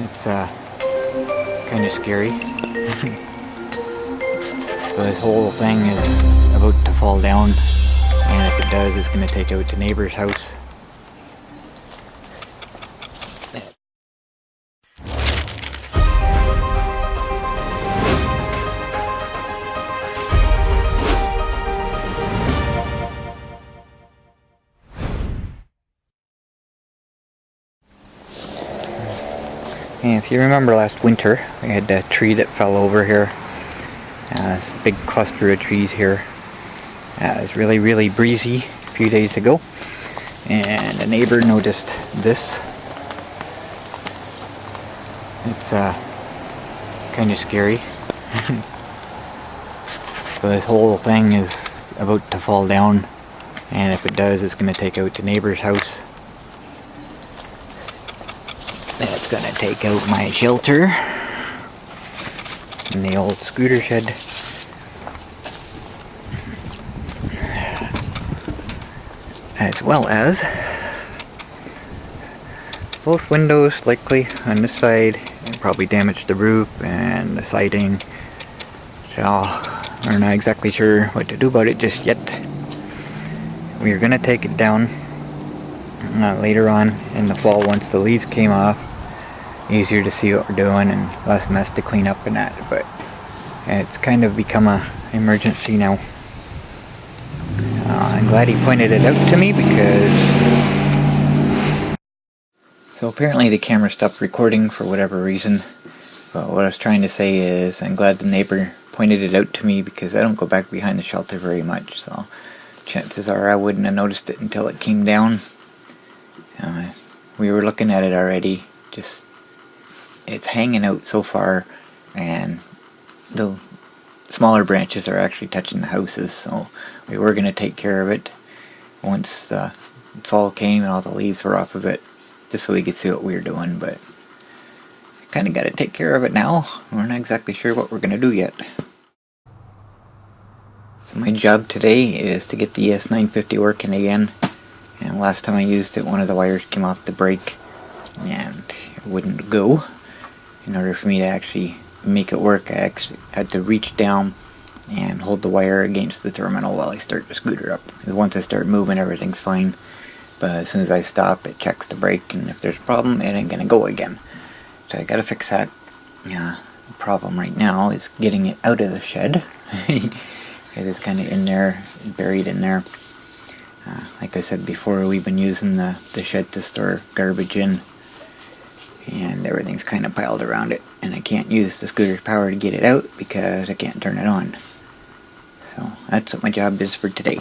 It's kind of scary. So this whole thing is about to fall down, and if it does, it's going to take out the neighbor's house. And if you remember last winter, we had a tree that fell over here. This big cluster of trees here. It was really breezy a few days ago, and a neighbor noticed this. It's kind of scary. So this whole thing is about to fall down, and if it does, it's going to take out the neighbor's house. That's going to take out my shelter in the old scooter shed. As well as both windows likely on this side, and probably damaged the roof and the siding. So we're not exactly sure what to do about it just yet. We're going to take it down later on in the fall once the leaves came off. Easier to see what we're doing and less mess to clean up and that, but it's kind of become an emergency now. I'm glad he pointed it out to me because... So apparently the camera stopped recording for whatever reason, but what I was trying to say is I'm glad the neighbor pointed it out to me because I don't go back behind the shelter very much, so chances are I wouldn't have noticed it until it came down. We were looking at it already, just it's hanging out so far, and the smaller branches are actually touching the houses, so we were going to take care of it once the fall came and all the leaves were off of it, just so we could see what we were doing, but kind of got to take care of it now. We're not exactly sure what we're going to do yet. So my job today is to get the ES950 working again, and last time I used it, one of the wires came off the brake and it wouldn't go. In order for me to actually make it work, I actually had to reach down and hold the wire against the terminal while I start the scooter up. Once I start moving, everything's fine, but as soon as I stop, it checks the brake, and if there's a problem, it ain't gonna go again. So I gotta fix that. The problem right now is getting it out of the shed. It is kind of in there, buried in there. Like I said before, we've been using the shed to store garbage in, and everything's kind of piled around it, and I can't use the scooter's power to get it out because I can't turn it on. So that's what my job is for today.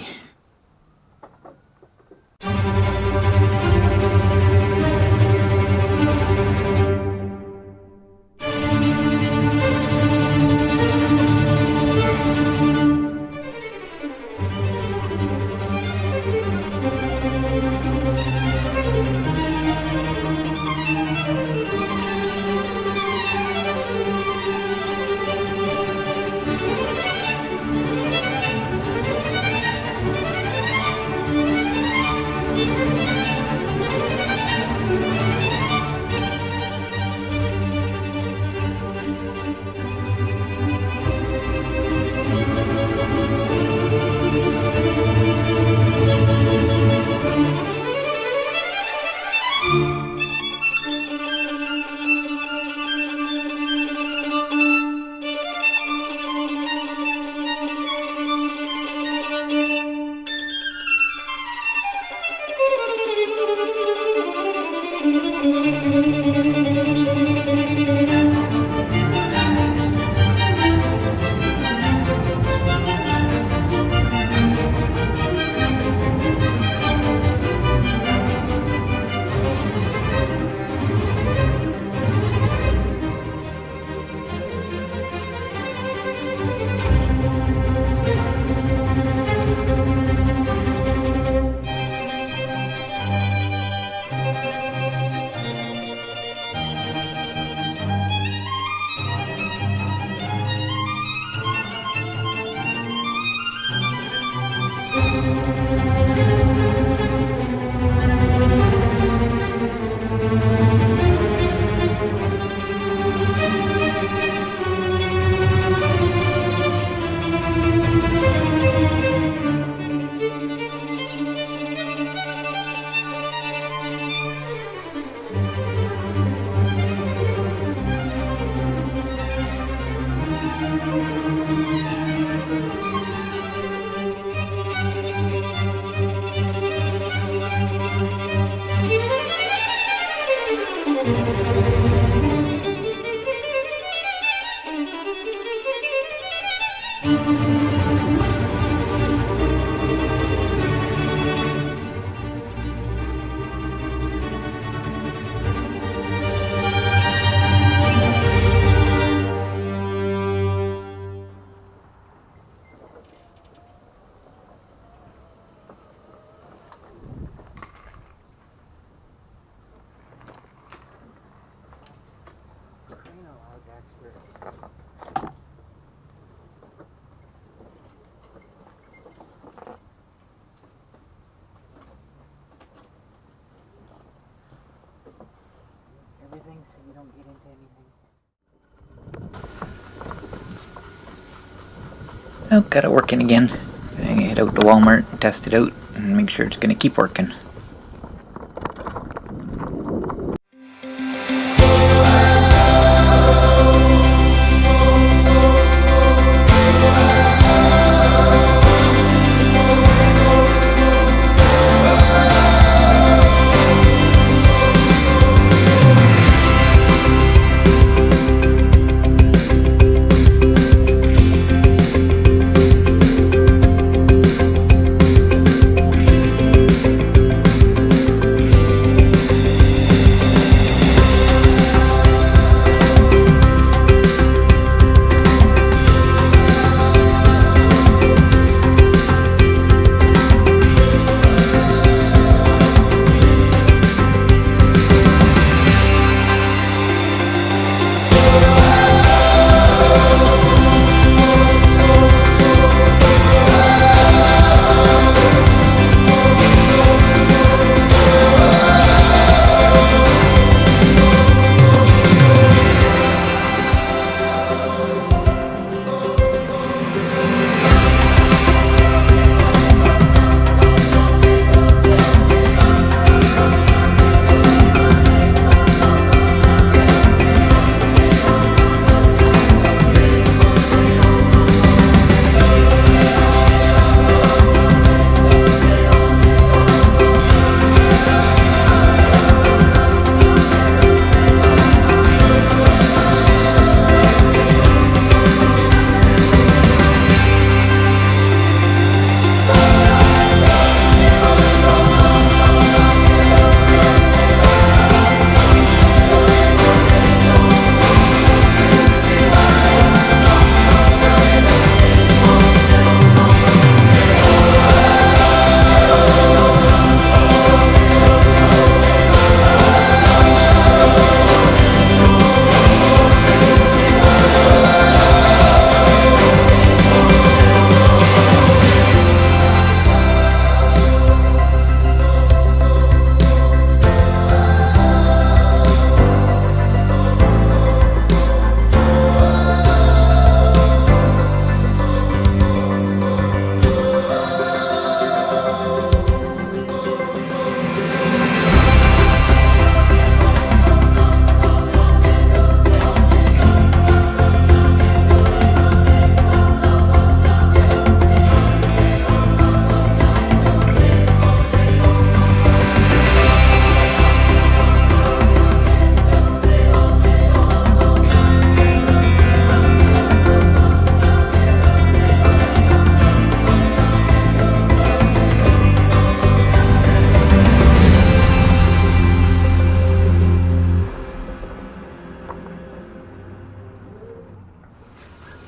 things so you don't get into anything. Oh, got it working again. I'm gonna head out to Walmart and test it out and make sure it's gonna keep working.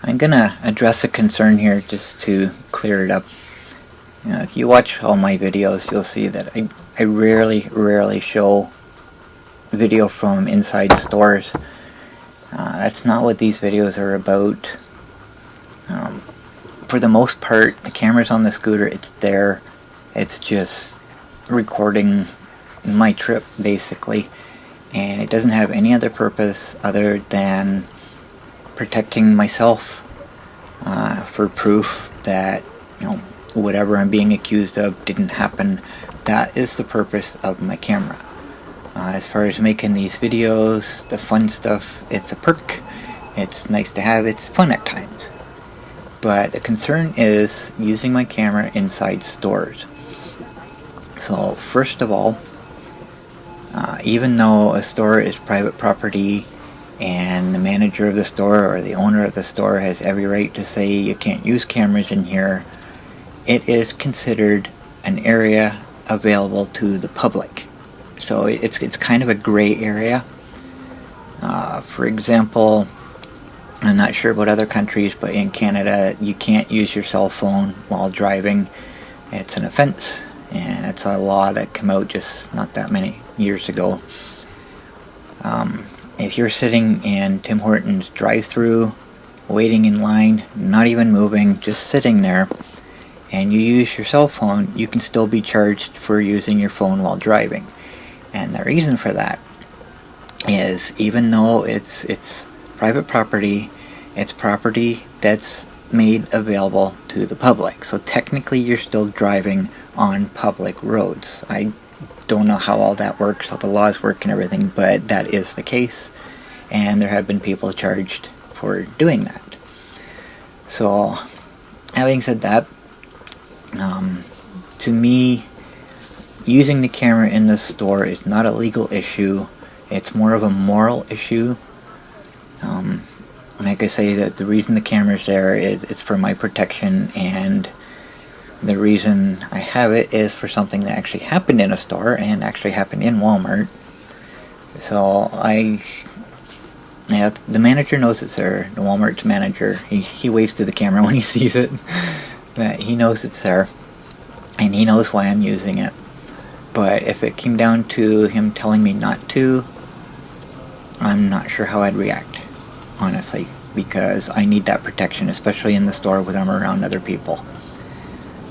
I'm gonna address a concern here just to clear it up. If you watch all my videos, you'll see that I rarely show video from inside stores. That's not what these videos are about. For the most part, the camera's on the scooter, it's there. It's just recording my trip, basically. And it doesn't have any other purpose other than protecting myself for proof that, whatever I'm being accused of didn't happen. That is the purpose of my camera. As far as making these videos, the fun stuff, it's a perk. It's nice to have. It's fun at times. But the concern is using my camera inside stores. So first of all, even though a store is private property and the manager of the store or the owner of the store has every right to say you can't use cameras in here, it is considered an area available to the public. So it's kind of a gray area. For example, I'm not sure about other countries, but in Canada you can't use your cell phone while driving. It's an offense, and it's a law that came out just not that many years ago. If you're sitting in Tim Hortons drive-thru, waiting in line, not even moving, just sitting there, and you use your cell phone, you can still be charged for using your phone while driving. And the reason for that is even though it's private property, it's property that's made available to the public. So technically you're still driving on public roads. I don't know how all that works, how the laws work and everything, but that is the case, and there have been people charged for doing that. So having said that, to me, using the camera in the store is not a legal issue. It's more of a moral issue. Like I say, that the reason the camera's there is it's for my protection, and the reason I have it is for something that actually happened in a store and actually happened in Walmart. So the manager knows it's there. The Walmart's manager, he waves to the camera when he sees it. But he knows it's there, and he knows why I'm using it. But if it came down to him telling me not to, I'm not sure how I'd react, honestly, because I need that protection, especially in the store when I'm around other people.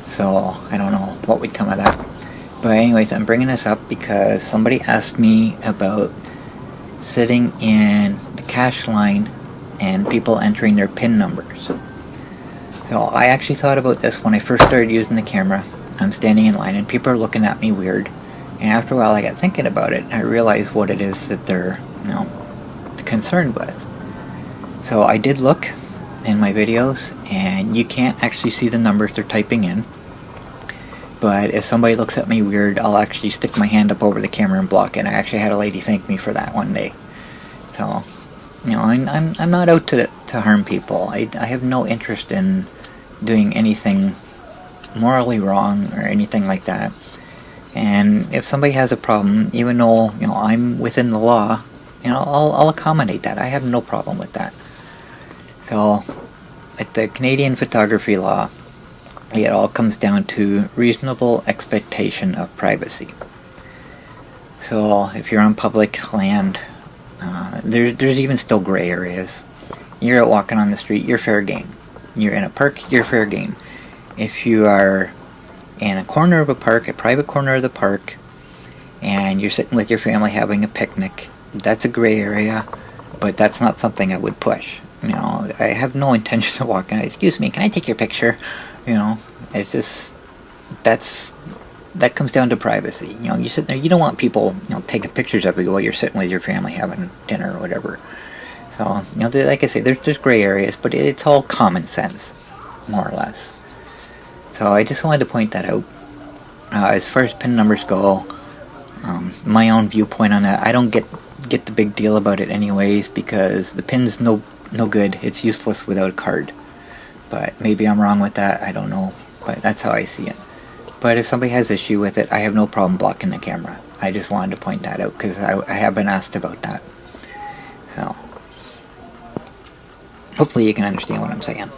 So I don't know what would come of that. But anyways, I'm bringing this up because somebody asked me about sitting in the cash line and people entering their PIN numbers. So I actually thought about this when I first started using the camera. I'm standing in line and people are looking at me weird. And after a while I got thinking about it. I realized what it is that they're, concerned with. So I did look in my videos, and you can't actually see the numbers they're typing in. But if somebody looks at me weird, I'll actually stick my hand up over the camera and block it. I actually had a lady thank me for that one day. So, I'm not out to harm people. I have no interest in doing anything morally wrong or anything like that. And if somebody has a problem, even though I'm within the law, I'll accommodate that. I have no problem with that. So, like the Canadian photography law, it all comes down to reasonable expectation of privacy. So if you're on public land, there's even still gray areas. You're out walking on the street, you're fair game. You're in a park, you're fair game. If you are in a corner of a park, a private corner of the park, and you're sitting with your family having a picnic, that's a gray area, but that's not something I would push. I have no intention of walking out. Excuse me, can I take your picture? It's just, that comes down to privacy. You sit there, you don't want people, taking pictures of you while you're sitting with your family having dinner or whatever. So, like I say, there's gray areas, but it's all common sense, more or less. So I just wanted to point that out. As far as PIN numbers go, my own viewpoint on that, I don't get the big deal about it anyways, because the PIN's no good. It's useless without a card. But maybe I'm wrong with that, I don't know. But that's how I see it. But if somebody has issue with it, I have no problem blocking the camera. I just wanted to point that out, because I have been asked about that. So, hopefully you can understand what I'm saying.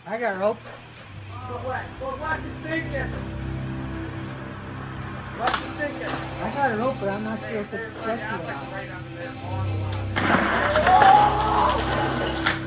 I got rope. What you thinking? What you thinking? I got a rope, but I'm not sure if it's trusty or not. Right under there on the line.